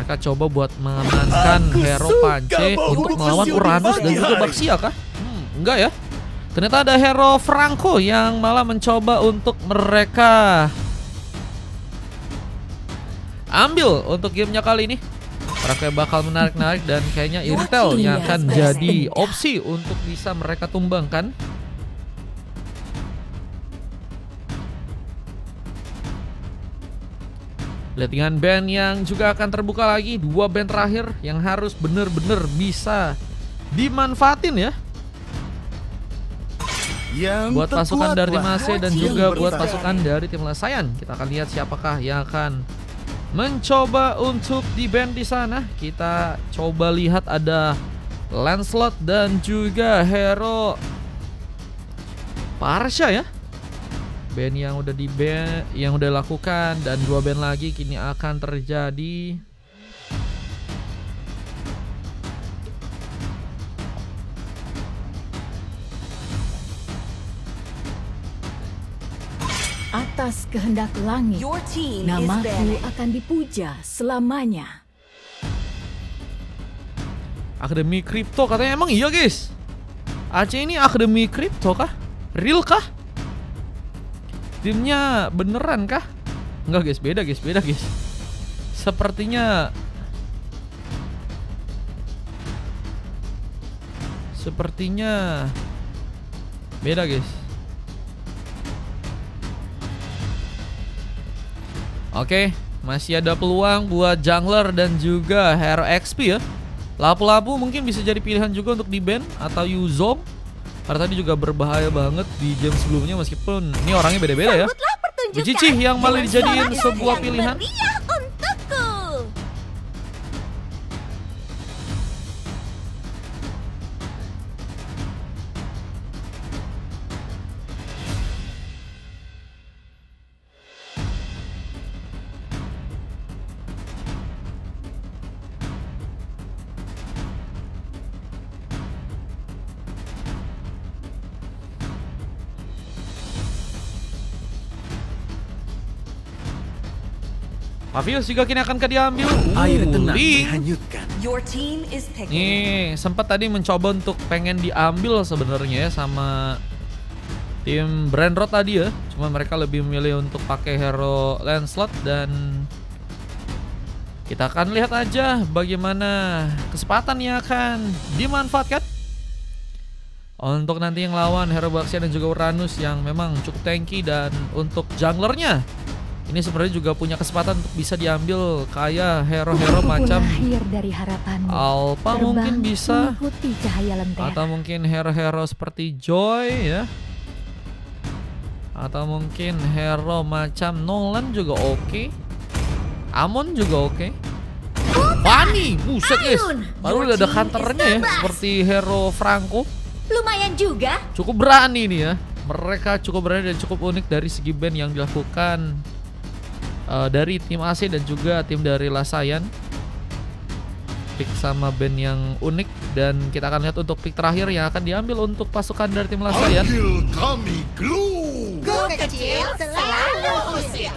mereka coba buat mengamankan hero Pance untuk melawan Uranus dan juga Baxia kah? Enggak ya. Ternyata ada hero Franco yang malah mencoba untuk mereka ambil untuk gamenya kali ini. Mereka bakal menarik-narik dan kayaknya Irtel yang akan jadi opsi untuk bisa mereka tumbangkan. Lihat dengan band yang juga akan terbuka lagi. 2 band terakhir yang harus bener-bener bisa dimanfaatin ya. Buat pasukan dari tim AC dan juga buat pasukan dari tim Lasayan. Kita akan lihat siapakah yang akan mencoba untuk di band di sana. Kita coba lihat ada Lancelot dan juga hero Parsha ya. Band yang udah di band yang udah lakukan dan 2 band lagi kini akan terjadi. Atas kehendak langit, namaku akan dipuja selamanya. Akademi Kripto katanya, emang iya guys? Aceh ini Akademi Kripto kah? Real kah? Timnya beneran kah? Enggak guys, beda guys. Sepertinya beda guys. Oke, masih ada peluang buat jungler dan juga hero XP ya. Lapu-lapu mungkin bisa jadi pilihan juga untuk di ban atau Yuzong. Karena tadi juga berbahaya banget di game sebelumnya meskipun ini orangnya beda-beda ya. Cici yang malah dijadiin sebuah pilihan. Pavius juga kini akan diambil. Air tenang menghanyutkan. Nih, sempat tadi mencoba untuk pengen diambil sebenarnya ya sama tim Brandrod tadi ya. Cuma mereka lebih memilih untuk pakai hero Lancelot dan kita akan lihat aja bagaimana kesempatan yang akan dimanfaatkan untuk nanti yang lawan hero Baxia dan juga Uranus yang memang cukup tanky. Dan untuk junglernya ini sebenarnya juga punya kesempatan untuk bisa diambil kayak hero-hero macam Alpha mungkin bisa, atau mungkin hero-hero seperti Joy ya, atau mungkin hero macam Nolan juga oke. Amon juga oke. Fanny, buset guys, baru ada counternya ya seperti hero Franco. Lumayan juga. Cukup berani nih ya. Mereka cukup berani dan cukup unik dari segi band yang dilakukan dari tim AC dan juga tim dari Lasayan. Pick sama band yang unik. Dan kita akan lihat untuk pick terakhir yang akan diambil untuk pasukan dari tim Lasayan. Kami Glue. Kecil selalu usil.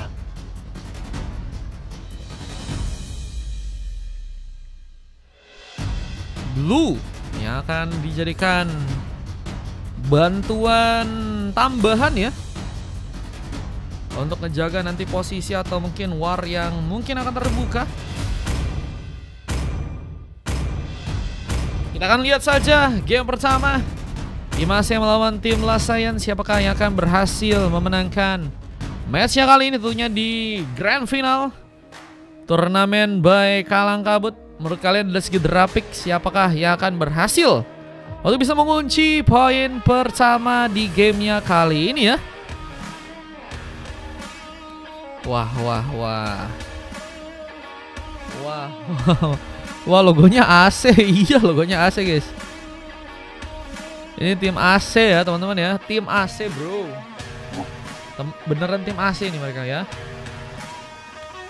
Blue yang akan dijadikan bantuan tambahan ya, untuk ngejaga nanti posisi atau mungkin war yang mungkin akan terbuka. Kita akan lihat saja game pertama Tim AC melawan tim Lasayan. Siapakah yang akan berhasil memenangkan matchnya kali ini, tentunya di Grand Final turnamen by Kalang Kabut. Menurut kalian dari segi drapik siapakah yang akan berhasil untuk bisa mengunci poin pertama di gamenya kali ini ya? Wah, logonya AC. Iya, logonya AC guys. Ini tim AC ya teman-teman ya. Tim AC bro. Beneran tim AC nih mereka ya.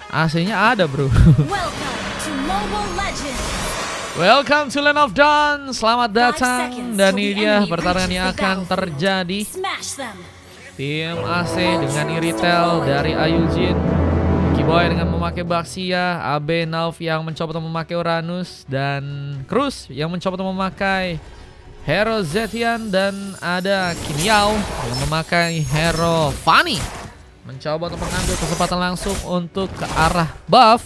AC-nya ada bro. Welcome to Land of Dawn. Selamat datang. Dan ini dia pertarungan yang akan terjadi. Tim AC dengan Iritel dari Ayujin Yuki Boy dengan memakai Baxia, AB Nauf yang mencoba untuk memakai Uranus, dan Cruz yang mencoba untuk memakai Hero Zetian, dan ada Kinyao yang memakai Hero Fanny. Mencoba untuk mengambil kesempatan langsung untuk ke arah buff.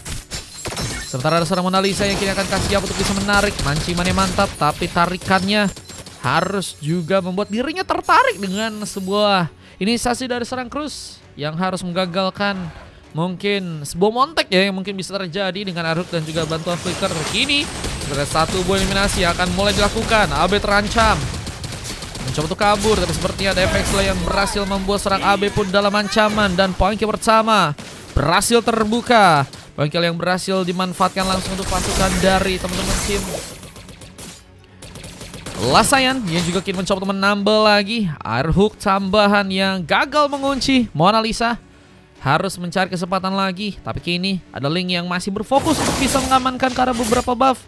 Sementara ada seorang Mona Lisa yang kini akan kasih up untuk bisa menarik. Mancimannya mantap, tapi tarikannya harus juga membuat dirinya tertarik dengan sebuah inisiasi dari seorang Cruz yang harus menggagalkan mungkin sebuah montek ya yang mungkin bisa terjadi dengan Aruk dan juga bantuan Flicker. Kini ada satu buah eliminasi akan mulai dilakukan. AB terancam mencoba untuk kabur, tapi sepertinya ada efek yang berhasil membuat serang AB pun dalam ancaman, dan poin kill pertama berhasil terbuka. Poin kill yang berhasil dimanfaatkan langsung untuk pasukan dari teman-teman tim Lasayan yang juga kini mencoba untuk menambah lagi air hook tambahan yang gagal mengunci. Mona Lisa harus mencari kesempatan lagi, tapi kini ada Link yang masih berfokus untuk bisa mengamankan ke arah beberapa buff.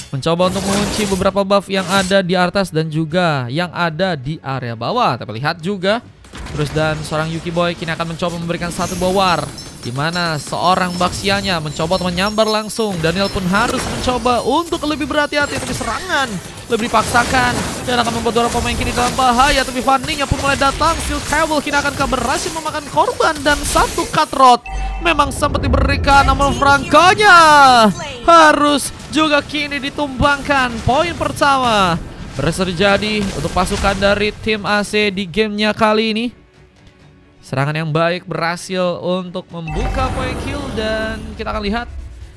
Mencoba untuk mengunci beberapa buff yang ada di atas dan juga yang ada di area bawah. Tapi lihat juga Terus dan seorang Yuki Boy kini akan mencoba memberikan satu buah war, di mana seorang Baxianya mencoba untuk menyambar langsung. Daniel pun harus mencoba untuk lebih berhati-hati, tapi serangan lebih dipaksakan dan akan membuat dua pemain kini dalam bahaya. Tapi Fanny-nya pun mulai datang. Steel Cable kini akan berhasil memakan korban, dan satu cut rod memang sempat diberikan, namun Franco-nya harus juga kini ditumbangkan. Poin pertama berhasil terjadi untuk pasukan dari tim AC di gamenya kali ini. Serangan yang baik berhasil untuk membuka poin kill, dan kita akan lihat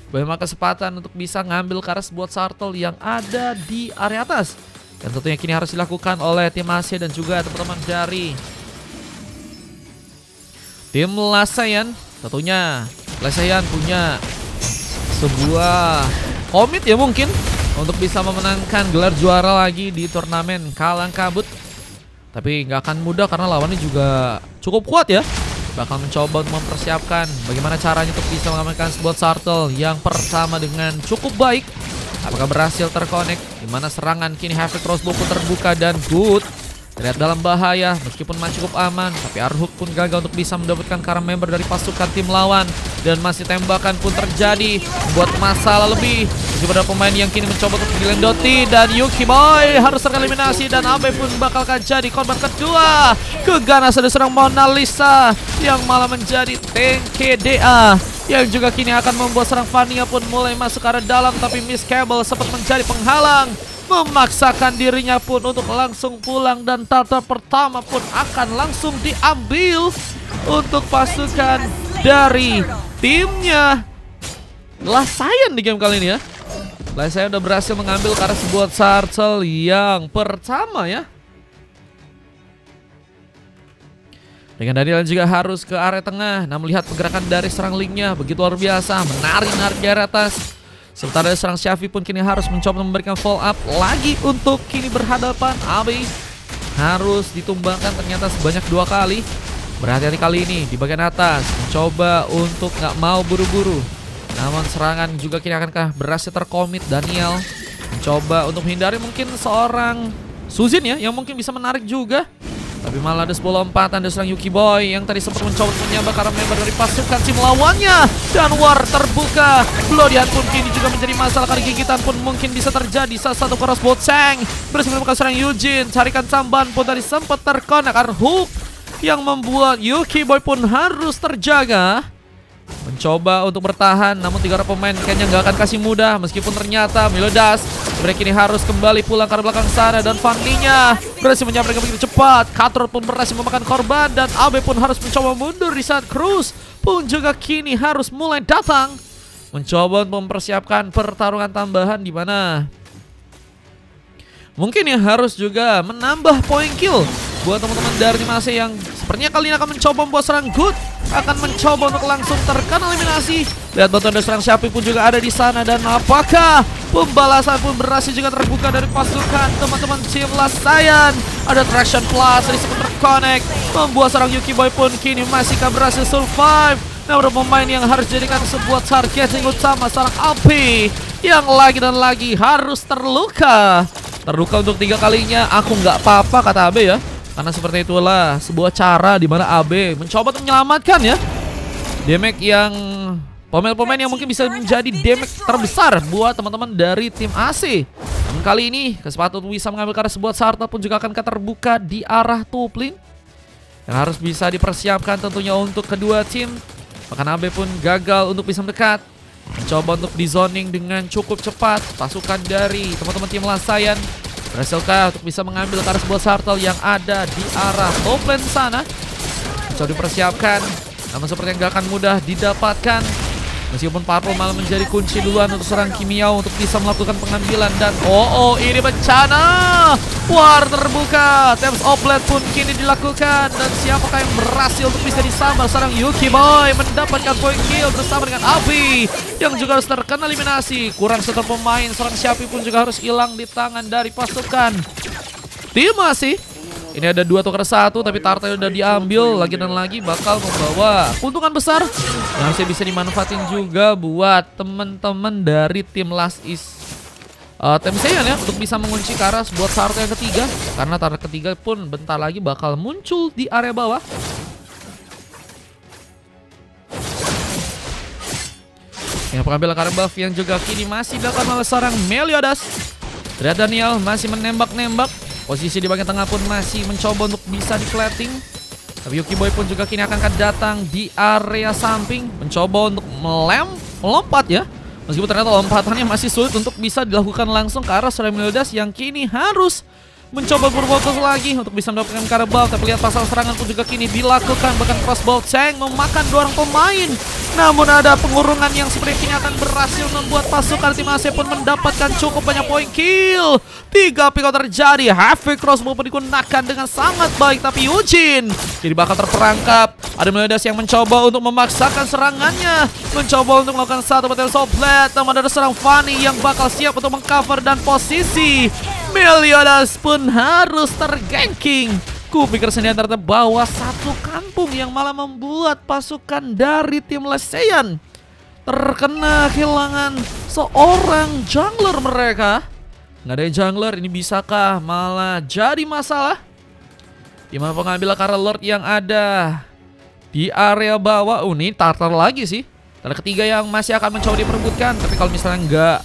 bagaimana kesempatan untuk bisa ngambil Karas buat Sartel yang ada di area atas. Dan tentunya kini harus dilakukan oleh tim AC dan juga teman-teman dari tim Lasayan. Tentunya Lasayan punya sebuah komit ya mungkin untuk bisa memenangkan gelar juara lagi di turnamen Kalang Kabut. Tapi nggak akan mudah karena lawannya juga cukup kuat ya. Bakal mencoba untuk mempersiapkan bagaimana caranya untuk bisa mengamankan sebuah Sartel yang pertama dengan cukup baik. Apakah berhasil terkonek? Dimana serangan kini Havoc Crossbow pun terbuka dan Good terlihat dalam bahaya meskipun masih cukup aman. Tapi Arhook pun gagal untuk bisa mendapatkan karena member dari pasukan tim lawan, dan masih tembakan pun terjadi membuat masalah lebih. Masih ada pemain yang kini mencoba untuk dilendoti, dan Yuki Boy harus tereliminasi, dan Abe pun bakal jadi korban kedua. Keganasan dari seorang Mona Lisa yang malah menjadi tank KDA, yang juga kini akan membuat serang Fania pun mulai masuk ke arah dalam, tapi Miss Cable sempat menjadi penghalang, memaksakan dirinya pun untuk langsung pulang, dan tata pertama pun akan langsung diambil untuk pasukan dari timnya Lasayan di game kali ini ya. Lasayan udah berhasil mengambil karena sebuah Sartel yang pertama ya. Dengan Daniel juga harus ke area tengah. Nah, melihat pergerakan dari serang Linknya begitu luar biasa, menarik-narik di area atas. Sementara serang Syafi pun kini harus mencoba memberikan follow up lagi untuk kini berhadapan. Abi harus ditumbangkan ternyata sebanyak 2 kali. Berhati-hati kali ini di bagian atas, mencoba untuk nggak mau buru-buru. Namun serangan juga kini akankah berhasil terkomit. Daniel mencoba untuk menghindari mungkin seorang Suzin ya, yang mungkin bisa menarik juga. Tapi malah ada sebuah lompatan dari seorang Yuki Boy yang tadi sempat mencoba menyambar karena member dari pasukan tim lawannya. Dan war terbuka. Blodian pun kini juga menjadi masalah karena gigitan pun mungkin bisa terjadi. Salah satu crossbow Chang berhasil menemukan seorang Eugene. Carikan tambahan pun tadi sempat terkonek. Hook yang membuat Yuki Boy pun harus terjaga. Mencoba untuk bertahan, namun 3 orang pemain kayaknya nggak akan kasih mudah. Meskipun ternyata Milodas mereka ini harus kembali pulang ke belakang sana, dan Fanny-nya berhasil menyampaikan begitu cepat. Katrot pun berhasil memakan korban, dan Abe pun harus mencoba mundur di saat Cruz pun juga kini harus mulai datang, mencoba untuk mempersiapkan pertarungan tambahan, di mana mungkin yang harus juga menambah poin kill buat teman-teman dari Mase yang sepertinya kali ini akan mencoba membuat serang Good, akan mencoba untuk langsung terkena eliminasi. Lihat bantuan dari serang Syafi pun juga ada di sana, dan apakah pembalasan pun berhasil juga terbuka dari pasukan teman-teman tim Lasayan. Ada traction plus dari sempat terconnect, membuat serang Yuki Boy pun kini masih berhasil survive. Nah, ada pemain yang harus dijadikan sebuah targeting utama, serang Alpi yang lagi dan lagi harus terluka untuk 3 kalinya. Aku nggak apa-apa kata Abe ya. Karena seperti itulah sebuah cara di mana AB mencoba untuk menyelamatkan ya. damage yang pemain-pemain yang mungkin bisa menjadi damage terbesar buat teman-teman dari tim AC. Dan kali ini kesempatan untuk bisa mengambil karena sebuah Sartel pun juga akan terbuka di arah top lane yang harus bisa dipersiapkan tentunya untuk kedua tim. Bahkan AB pun gagal untuk bisa mendekat, mencoba untuk di zoning dengan cukup cepat. Pasukan dari teman-teman tim Lasayan berhasilkah untuk bisa mengambil karena sebuah Sartel yang ada di arah top lane sana. Coba dipersiapkan, namun seperti yang gak akan mudah didapatkan. Meskipun Purple malah menjadi kunci duluan untuk serang Kimiau untuk bisa melakukan pengambilan. Dan ini bencana. War terbuka. Temps Oplet pun kini dilakukan. Dan siapakah yang berhasil untuk bisa disambar serang Yuki Boy mendapatkan point kill bersama dengan Abi yang juga harus terkena eliminasi. Kurang satu pemain, serang Shopee pun juga harus hilang di tangan dari pasukan tim masih. Ini ada 2 tukar 1, tapi Tartel udah diambil lagi dan lagi, bakal membawa keuntungan besar yang masih bisa dimanfaatin juga buat teman-teman dari tim Last Is Tim Saiyan ya, untuk bisa mengunci Karas buat Tartel yang ketiga, karena Tartel ketiga pun bentar lagi bakal muncul di area bawah. Yang pengambilan karena buff yang juga kini masih dilakukan oleh seorang Meliodas. Terlihat Daniel masih menembak-nembak. Posisi di bagian tengah pun masih mencoba untuk bisa di-plating. Tapi Yuki Boy pun juga kini akan datang di area samping, mencoba untuk melompat ya. Meskipun ternyata lompatannya masih sulit untuk bisa dilakukan langsung ke arah seorang Meliodas yang kini harus mencoba berfokus lagi untuk bisa mendapatkan Karabal. Tapi lihat pasang serangan pun juga kini dilakukan, bahkan crossbow tank memakan 2 orang pemain. Namun ada pengurungan yang seperti ini akan berhasil membuat pasukan tim AC pun mendapatkan cukup banyak point kill. 3 pick out terjadi, Heavy crossbow pun digunakan dengan sangat baik. Tapi Eugene jadi bakal terperangkap. Ada Meliodas yang mencoba untuk memaksakan serangannya, mencoba untuk melakukan satu potential blade. Namun ada serang Fanny yang bakal siap untuk mengcover, dan posisi Meliodas pun harus terganking. Kupikir sendirian ternyata bawa satu kampung yang malah membuat pasukan dari tim Lasayan terkena kehilangan seorang jungler mereka. Nggak ada jungler, ini bisakah malah jadi masalah? Dimana pengambil karena Lord yang ada di area bawah. Ini Tartar lagi sih. Dan ketiga yang masih akan mencoba diperebutkan. Tapi kalau misalnya nggak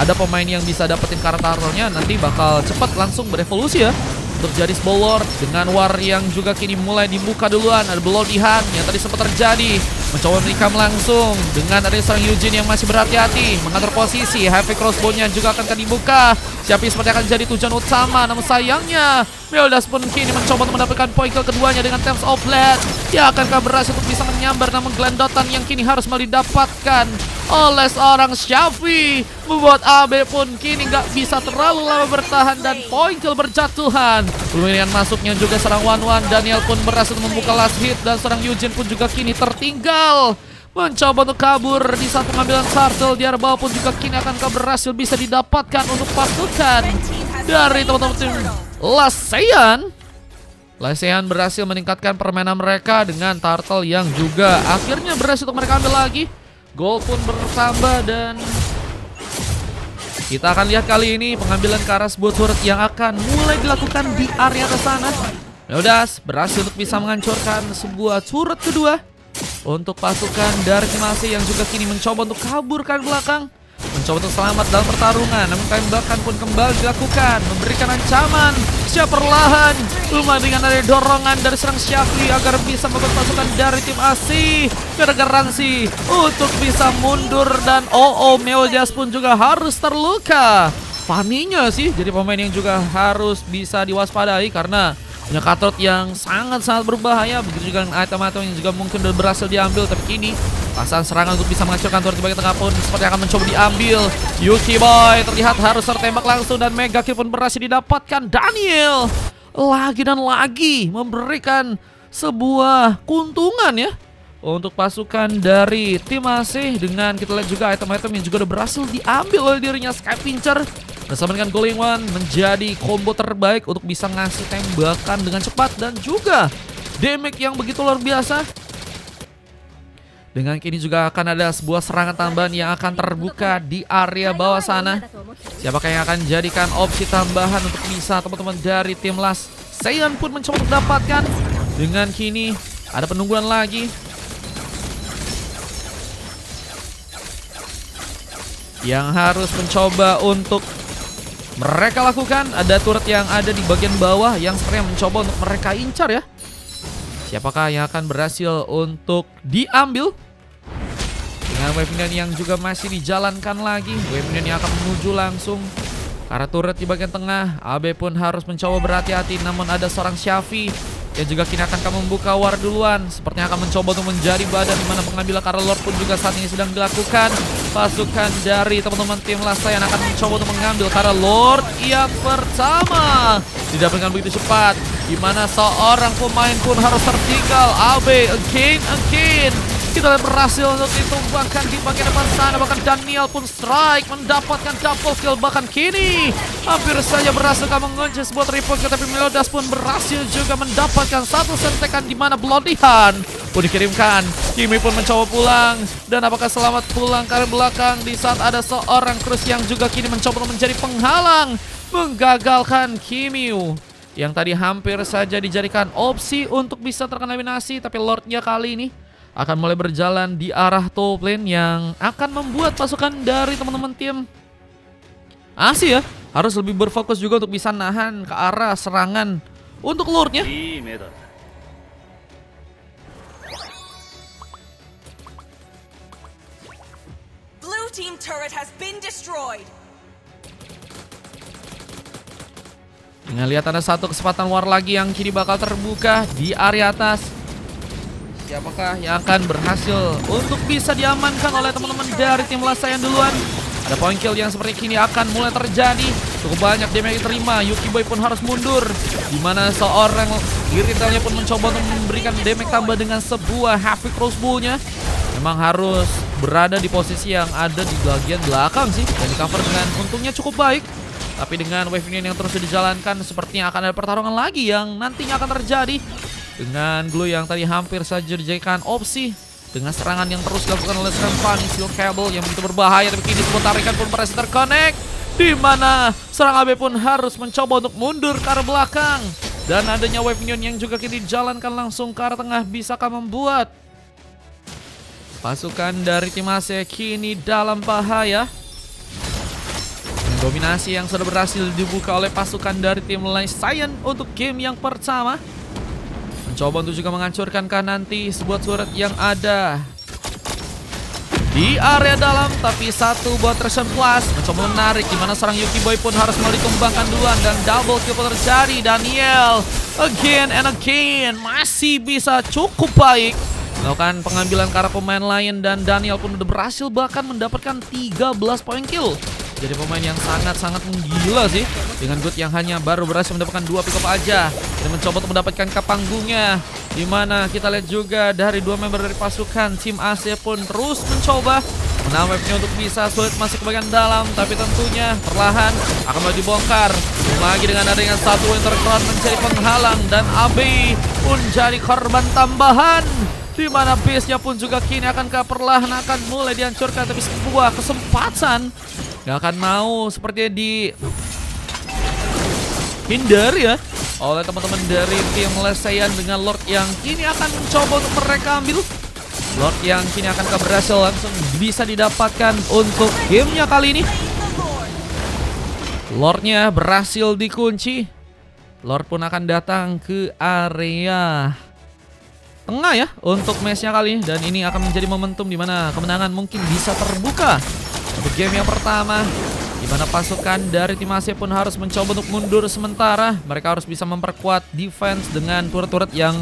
ada pemain yang bisa dapetin karena Tartarnya, nanti bakal cepat langsung berevolusi ya. Untuk jadi Spolor dengan War yang juga kini mulai dibuka duluan. Ada Belodihan yang tadi sempat terjadi, mencoba menikam langsung dengan ada seorang Eugene yang masih berhati-hati mengatur posisi. Heavy crossbow-nya juga akan dibuka. Siapa seperti akan jadi tujuan utama, namun sayangnya Meliodas pun kini mencoba untuk mendapatkan poin kill keduanya dengan Temps of Blade. Ya, akankah berhasil untuk bisa menyambar, namun Glendotan yang kini harus didapatkan oleh seorang Shopee membuat AB pun kini nggak bisa terlalu lama bertahan dan poin kill berjatuhan. Kemudian masuknya juga serang One. Daniel pun berhasil membuka last hit, dan serang Eugene pun juga kini tertinggal, mencoba untuk kabur di saat pengambilan Sartel di arah bawah pun juga kini akan berhasil bisa didapatkan untuk pasukan dari teman-teman tim Lasayan. Lasayan berhasil meningkatkan permainan mereka dengan Turtle yang juga akhirnya berhasil untuk mereka ambil lagi. Gol pun bertambah, dan kita akan lihat kali ini pengambilan Karas buat turret yang akan mulai dilakukan di area ke sana. Meliodas berhasil untuk bisa menghancurkan sebuah turret kedua untuk pasukan dari tim AC yang juga kini mencoba untuk kaburkan belakang, mencoba untuk selamat dalam pertarungan. Namun tembakan pun kembali dilakukan, memberikan ancaman. Siap perlahan, rumah dengan ada dorongan dari serang Syafri agar bisa membuat pasukan dari tim AC garansi untuk bisa mundur. Dan Meliodas pun juga harus terluka. Fanny-nya sih jadi pemain yang juga harus bisa diwaspadai karena punya cutout yang sangat-sangat berbahaya. Begitu juga dengan item-item yang juga mungkin udah berhasil diambil. Tapi kini pasangan serangan untuk bisa menghancurkan turret di bagian tengah pun seperti akan mencoba diambil. Yuki Boy terlihat harus tertembak langsung, dan mega kill pun berhasil didapatkan. Daniel lagi dan lagi memberikan sebuah keuntungan ya untuk pasukan dari tim AC. Dengan kita lihat juga item-item yang juga udah berhasil diambil oleh dirinya. Sky Pincher bersama dengan Going One menjadi combo terbaik untuk bisa ngasih tembakan dengan cepat dan juga damage yang begitu luar biasa. Dengan kini juga akan ada sebuah serangan tambahan yang akan terbuka di area bawah sana. Siapakah yang akan jadikan opsi tambahan untuk bisa teman-teman dari tim Lasayan pun mencoba untuk dapatkan. Dengan kini ada penungguan lagi. yang harus mencoba untuk mereka lakukan. Ada turret yang ada di bagian bawah yang sepertinya mencoba untuk mereka incar ya. Siapakah yang akan berhasil untuk diambil? Dengan wave minion yang juga masih dijalankan lagi. Wave minion yang akan menuju langsung ke arah turret di bagian tengah. AB pun harus mencoba berhati-hati, namun ada seorang Xavi yang juga kini akan membuka war duluan. Sepertinya akan mencoba untuk menjadi badan di mana pengambilan karena Lord pun juga saat ini sedang dilakukan. Pasukan dari teman-teman tim Lasayan akan mencoba untuk mengambil karena Lord yang pertama didapatkan begitu cepat, di mana seorang pemain pun harus tertinggal. AB again. Kita lihat berhasil untuk ditumbangkan di bagian depan sana. Bahkan Daniel pun strike, mendapatkan double kill. Bahkan kini hampir saja berhasil mengunci sebuah triple kill, tapi Meliodas pun berhasil juga mendapatkan satu sentekan di mana Blondihan pun dikirimkan. Kimi pun mencoba pulang, dan apakah selamat pulang ke arah belakang di saat ada seorang Cruz yang juga kini mencoba menjadi penghalang, menggagalkan Kimi yang tadi hampir saja dijadikan opsi untuk bisa terkena eliminasi. Tapi Lordnya kali ini akan mulai berjalan di arah top lane yang akan membuat pasukan dari teman-teman tim Asia harus lebih berfokus juga untuk bisa nahan ke arah serangan untuk Lordnya. Blue team turret has been destroyed. Dengan lihat ada satu kesempatan war lagi yang kini bakal terbuka di area atas. Siapakah yang akan berhasil untuk bisa diamankan oleh teman-teman dari tim Lasayan duluan? Ada point kill yang seperti kini akan mulai terjadi. Cukup banyak damage yang diterima. Yuki Boy pun harus mundur, dimana seorang Iritelnya pun mencoba untuk memberikan damage tambah dengan sebuah heavy crossbow-nya. Memang harus berada di posisi yang ada di bagian belakang sih, dan di cover dengan untungnya cukup baik. Tapi dengan wave minion yang terus dijalankan, sepertinya akan ada pertarungan lagi yang nantinya akan terjadi. Dengan Glue yang tadi hampir saja dijadikan opsi, dengan serangan yang terus dilakukan oleh Fanny Steel Cable yang begitu berbahaya. Tapi kini sebuah tarikan pun berhasil terconnect, di mana serang AB pun harus mencoba untuk mundur ke arah belakang. Dan adanya wave minion yang juga kini dijalankan langsung ke arah tengah, bisakah membuat pasukan dari tim AC kini dalam bahaya? Dominasi yang sudah berhasil dibuka oleh pasukan dari tim Lasayan untuk game yang pertama. Mencoba untuk juga menghancurkan nanti sebuah turret yang ada di area dalam, tapi satu buat Treasure Plus mencoba menarik, dimana seorang Yuki Boy pun harus mulai ditumbangkan duluan dan double kill terjadi. Daniel again and again masih bisa cukup baik melakukan pengambilan ke arah pemain lain, dan Daniel pun udah berhasil bahkan mendapatkan 13 point kill. Jadi pemain yang sangat-sangat menggila sih, dengan Good yang hanya baru berhasil mendapatkan 2 pick up aja dan mencoba untuk mendapatkan ke panggungnya. Dimana kita lihat juga dari 2 member dari pasukan tim AC pun terus mencoba menahan wave-nya untuk bisa sulit masuk ke bagian dalam, tapi tentunya perlahan akan mulai dibongkar. Lagi dengan adanya satu Winter Crown menjadi penghalang, dan AB pun jadi korban tambahan, di mana base-nya pun juga kini akan perlahan akan mulai dihancurkan. Tapi sebuah kesempatan gak akan mau sepertinya dihindari ya oleh teman-teman dari tim Lasayan dengan Lord yang kini akan mencoba untuk mereka ambil. Lord yang kini akan berhasil langsung bisa didapatkan untuk gamenya kali ini. Lordnya berhasil dikunci. Lord pun akan datang ke area tengah ya untuk matchnya kali ini, dan ini akan menjadi momentum di mana kemenangan mungkin bisa terbuka untuk game yang pertama, di mana pasukan dari tim AC pun harus mencoba untuk mundur sementara. Mereka harus bisa memperkuat defense dengan turret-turret yang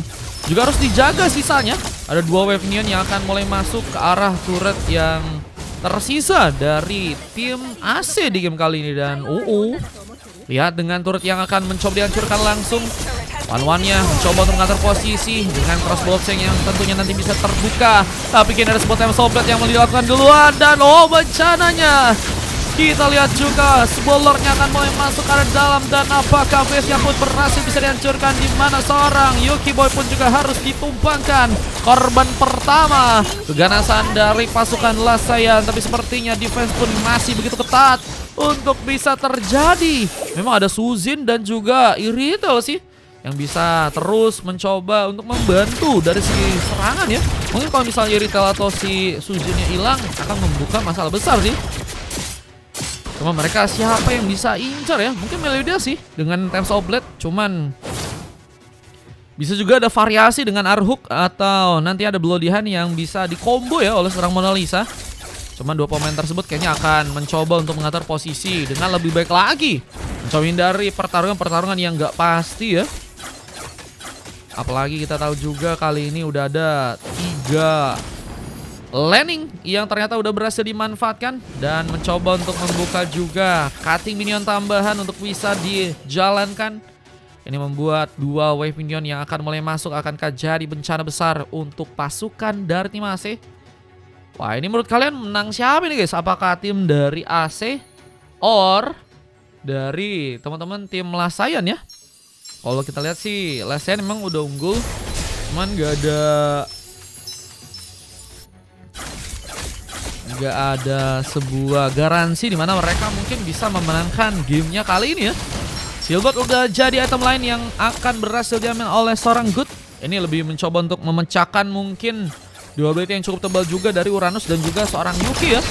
juga harus dijaga sisanya. Ada 2 wave minion yang akan mulai masuk ke arah turret yang tersisa dari tim AC di game kali ini, dan lihat dengan turret yang akan mencoba dihancurkan langsung. One-one-nya mencoba untuk mengatur posisi dengan crossboxing yang tentunya nanti bisa terbuka. Tapi kini ada sebuah time soblet yang dilakukan duluan, dan bencananya kita lihat juga sebuah Lordnya akan mulai masuk ke arah dalam, dan apakah base-nya pun berhasil bisa dihancurkan, di mana seorang Yuki Boy pun juga harus ditumbangkan. Korban pertama keganasan dari pasukan Lasayan, tapi sepertinya defense pun masih begitu ketat untuk bisa terjadi. Memang ada Suzin dan juga Iritel sih yang bisa terus mencoba untuk membantu dari segi serangan ya. Mungkin kalau misalnya Iritel atau si Suzinnya hilang akan membuka masalah besar sih. Cuma mereka siapa yang bisa incar ya? Mungkin Meliodas sih dengan Times of Blade. Cuman bisa juga ada variasi dengan Arhuk atau nanti ada Bloody Hand yang bisa di-combo ya oleh seorang Mona Lisa. Cuman dua pemain tersebut kayaknya akan mencoba untuk mengatur posisi dengan lebih baik lagi. Mencoba hindari pertarungan-pertarungan yang nggak pasti ya. Apalagi kita tahu juga kali ini udah ada 3 landing yang ternyata udah berhasil dimanfaatkan. Dan mencoba untuk membuka juga cutting minion tambahan untuk bisa dijalankan. Ini membuat 2 wave minion yang akan mulai masuk akankah jadi bencana besar untuk pasukan dari tim AC. Wah, ini menurut kalian menang siapa nih guys? Apakah tim dari AC or dari teman-teman tim Lasayan ya? Kalau kita lihat sih Lasayan memang udah unggul. Cuman gak ada sebuah garansi di mana mereka mungkin bisa memenangkan gamenya kali ini ya. Silbot udah jadi item lain yang akan berhasil diambil oleh seorang Good. Ini lebih mencoba untuk memecahkan mungkin dua blade yang cukup tebal juga dari Uranus dan juga seorang Yuki ya.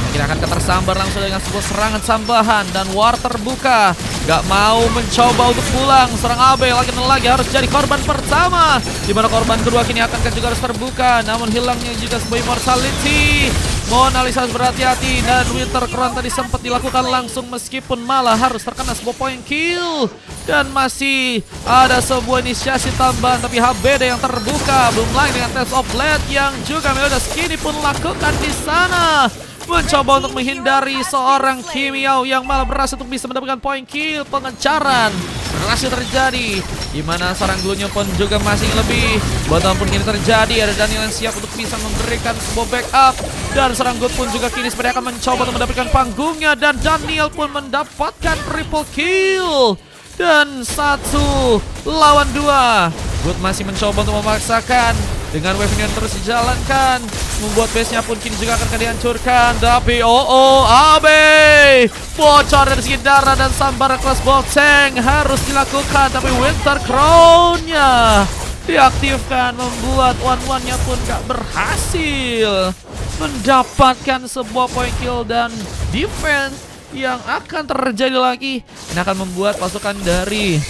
Mungkin akan ketersambar langsung dengan sebuah serangan tambahan dan war terbuka. Gak mau mencoba untuk pulang. Seorang Abe lagi dan lagi harus jadi korban pertama. Dimana korban kedua kini akan juga harus terbuka. Namun hilangnya juga sebuah immortality. Mona Lisa harus berhati-hati dan Winter Crown tadi sempat dilakukan langsung meskipun malah harus terkena sebuah point kill. Dan masih ada sebuah inisiasi tambahan tapi HBD yang terbuka. Belum lagi dengan Test of Blade yang juga Meliodas kini pun lakukan di sana. Mencoba untuk menghindari seorang Kimiao yang malah berhasil untuk bisa mendapatkan point kill. Pengejaran berhasil terjadi, dimana seorang Glunyo pun juga masih lebih. Bantuan pun kini terjadi, ada Daniel yang siap untuk bisa memberikan sebuah backup. Dan seorang God pun juga kini sebenarnya akan mencoba untuk mendapatkan panggungnya. Dan Daniel pun mendapatkan triple kill. Dan 1 lawan 2. God masih mencoba untuk memaksakan dengan wave minion terus dijalankan, membuat base-nya pun kini juga akan dihancurkan. Tapi Abe bocor dari segi darah dan sambar kelas boxing harus dilakukan. Tapi Winter Crown-nya diaktifkan, membuat one-one-nya pun gak berhasil mendapatkan sebuah point kill dan defense yang akan terjadi lagi. Ini akan membuat pasukan dari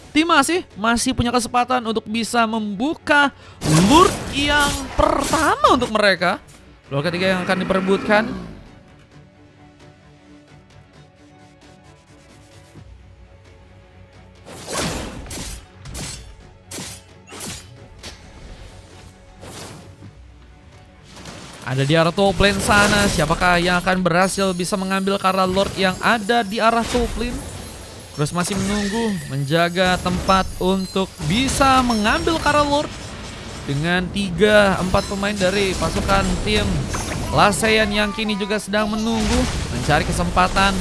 tim masih punya kesempatan untuk bisa membuka lure yang pertama untuk mereka. Lure ketiga yang akan diperebutkan. Ada di arah top lane sana. Siapakah yang akan berhasil bisa mengambil karena Lord yang ada di arah top lane? Terus masih menunggu, menjaga tempat untuk bisa mengambil karena Lord. Dengan 3-4 pemain dari pasukan tim Lasayan yang kini juga sedang menunggu, mencari kesempatan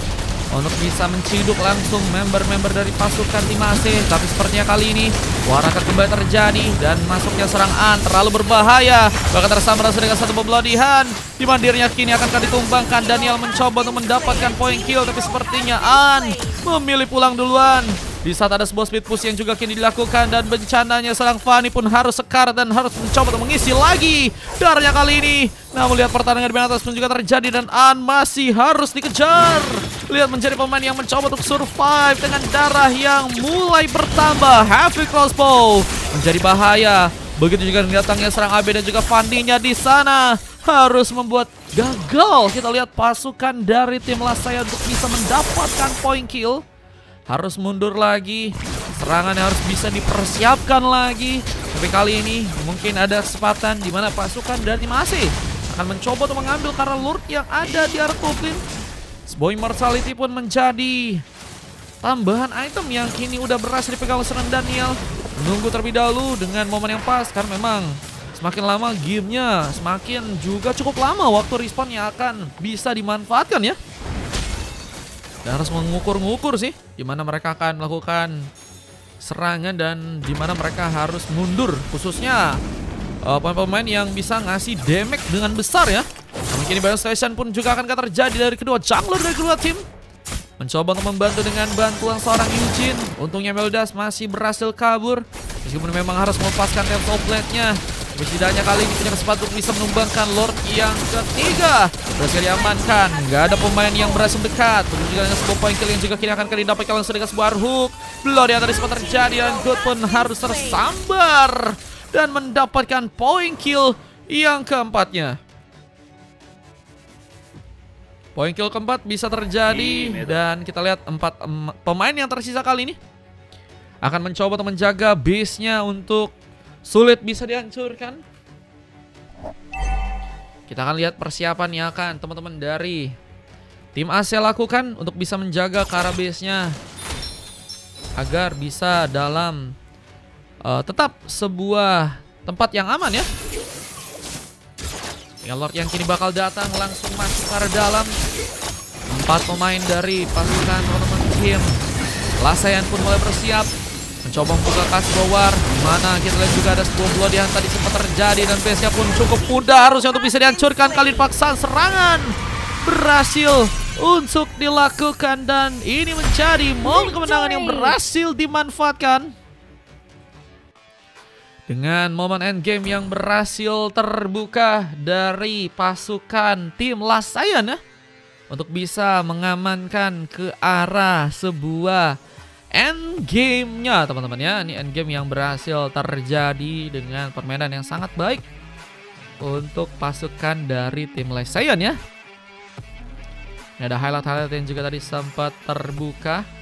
untuk bisa menciduk langsung member-member dari pasukan tim AC. Tapi sepertinya kali ini war akan kembali terjadi dan masuknya serang An terlalu berbahaya. Bahkan tersambar dengan satu Bloody Hand. Di mandirnya kini akan ditumbangkan. Daniel mencoba untuk mendapatkan point kill, tapi sepertinya An memilih pulang duluan. Di saat ada sebuah speed push yang juga kini dilakukan dan bencananya serang Fanny pun harus sekar dan harus mencoba untuk mengisi lagi darahnya kali ini. Namun lihat pertandingan di atas pun juga terjadi dan An masih harus dikejar. Lihat menjadi pemain yang mencoba untuk survive dengan darah yang mulai bertambah. Heavy crossbow menjadi bahaya. Begitu juga datangnya serang AB dan juga Fanny-nya di sana harus membuat gagal. Kita lihat pasukan dari tim Lasayan untuk bisa mendapatkan point kill. Harus mundur lagi, serangannya harus bisa dipersiapkan lagi. Tapi kali ini mungkin ada kesempatan di mana pasukan dari tim AC akan mencoba untuk mengambil karena Lord yang ada di arah top lane. Sebuah immortality pun menjadi tambahan item yang kini udah berhasil dipegang serang Daniel. Menunggu terlebih dahulu dengan momen yang pas, karena memang semakin lama gamenya semakin juga cukup lama waktu respawnnya akan bisa dimanfaatkan ya. Dan harus mengukur-ngukur sih dimana mereka akan melakukan serangan dan dimana mereka harus mundur, khususnya pemain-pemain yang bisa ngasih damage dengan besar ya. Mungkin Battle Station pun juga akan terjadi dari kedua jungler dari kedua tim. Mencoba untuk membantu dengan bantuan seorang Eugene. Untungnya Meliodas masih berhasil kabur, meskipun memang harus melepaskan Temple Blade-nya. Setidaknya kali ini punya kesempatan untuk bisa menumbangkan Lord yang ketiga. Berhasil diamankan. Nggak ada pemain yang berhasil dekat. Begitu juga dengan sebuah point kill yang juga kini akan didapatkan langsung dengan sebuah hook. Belum di atas sempat terjadi dan Good pun harus tersambar dan mendapatkan point kill yang keempatnya. Point kill keempat bisa terjadi dan kita lihat 4 pemain yang tersisa kali ini akan mencoba untuk menjaga base-nya untuk sulit bisa dihancurkan. Kita akan lihat persiapan yang akan teman-teman dari tim AC lakukan untuk bisa menjaga ke arah base-nya agar bisa dalam tetap sebuah tempat yang aman ya. Lord yang kini bakal datang langsung masuk ke arah dalam. 4 pemain dari pasukan teman-teman tim Lasayan pun mulai bersiap mencoba membuka kasih war, dimana kita lihat juga ada sebuah blow yang tadi sempat terjadi dan base-nya pun cukup mudah harusnya untuk bisa dihancurkan. Kali paksaan serangan berhasil untuk dilakukan dan ini menjadi momen kemenangan yang berhasil dimanfaatkan. Dengan momen endgame yang berhasil terbuka dari pasukan tim Lasayan ya, untuk bisa mengamankan ke arah sebuah endgame-nya teman-teman ya. Ini endgame yang berhasil terjadi dengan permainan yang sangat baik untuk pasukan dari tim Lasayan ya. Ini ada highlight-highlight yang juga tadi sempat terbuka.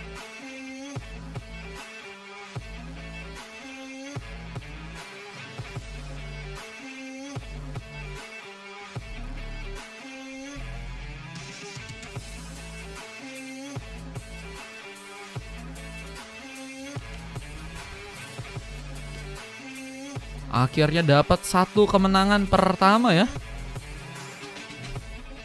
Akhirnya dapat 1 kemenangan pertama ya.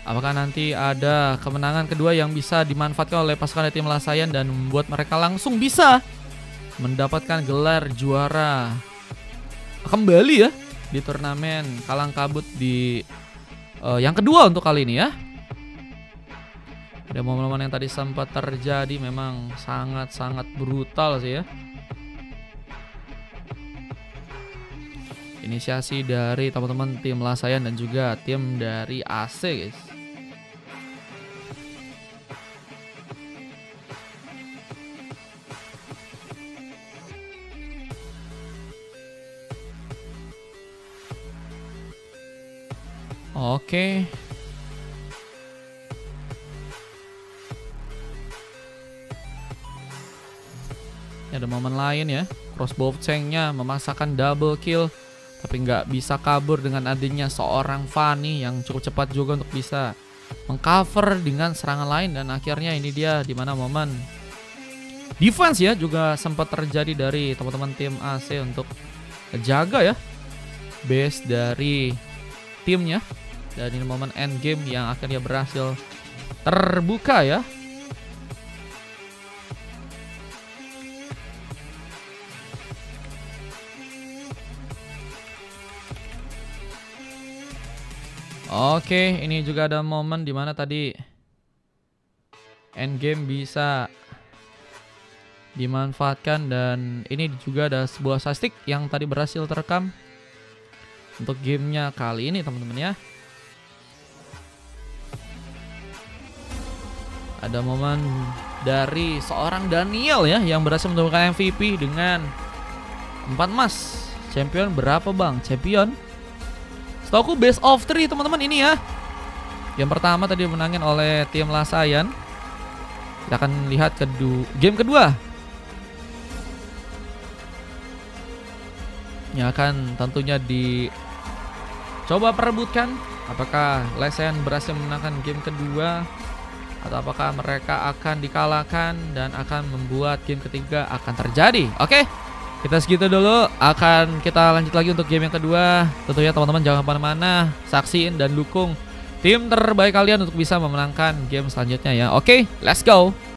Apakah nanti ada kemenangan kedua yang bisa dimanfaatkan oleh pasukan tim Lasayan dan membuat mereka langsung bisa mendapatkan gelar juara kembali ya di turnamen Kalang Kabut di yang kedua untuk kali ini ya. Ada momen-momen yang tadi sempat terjadi memang sangat-sangat brutal sih ya. Inisiasi dari teman-teman tim Lasayan dan juga tim dari AC guys. Oke. Ini ada momen lain ya. Crossbow tanknya memaksakan double kill, tapi nggak bisa kabur dengan adanya seorang Fanny yang cukup cepat juga untuk bisa mengcover dengan serangan lain. Dan akhirnya ini dia dimana momen defense ya juga sempat terjadi dari teman-teman tim AC untuk jaga ya base dari timnya. Dan ini momen end game yang akhirnya berhasil terbuka ya. Oke, ini juga ada momen dimana tadi endgame bisa dimanfaatkan dan ini juga ada sebuah statistik yang tadi berhasil terekam untuk gamenya kali ini teman-teman ya. Ada momen dari seorang Daniel ya yang berhasil mendapatkan MVP dengan 4 emas. Champion berapa bang? Champion setahu best of 3 teman-teman ini ya. Yang pertama tadi dimenangin oleh tim Lasayan. Kita akan lihat game kedua yang akan tentunya dicoba perebutkan. Apakah Lasayan berhasil memenangkan game kedua atau apakah mereka akan dikalahkan dan akan membuat game ketiga akan terjadi. Oke, kita segitu dulu. Akan kita lanjut lagi untuk game yang kedua. Tentunya teman-teman jangan kemana-mana, saksiin dan dukung tim terbaik kalian untuk bisa memenangkan game selanjutnya ya. Oke, let's go.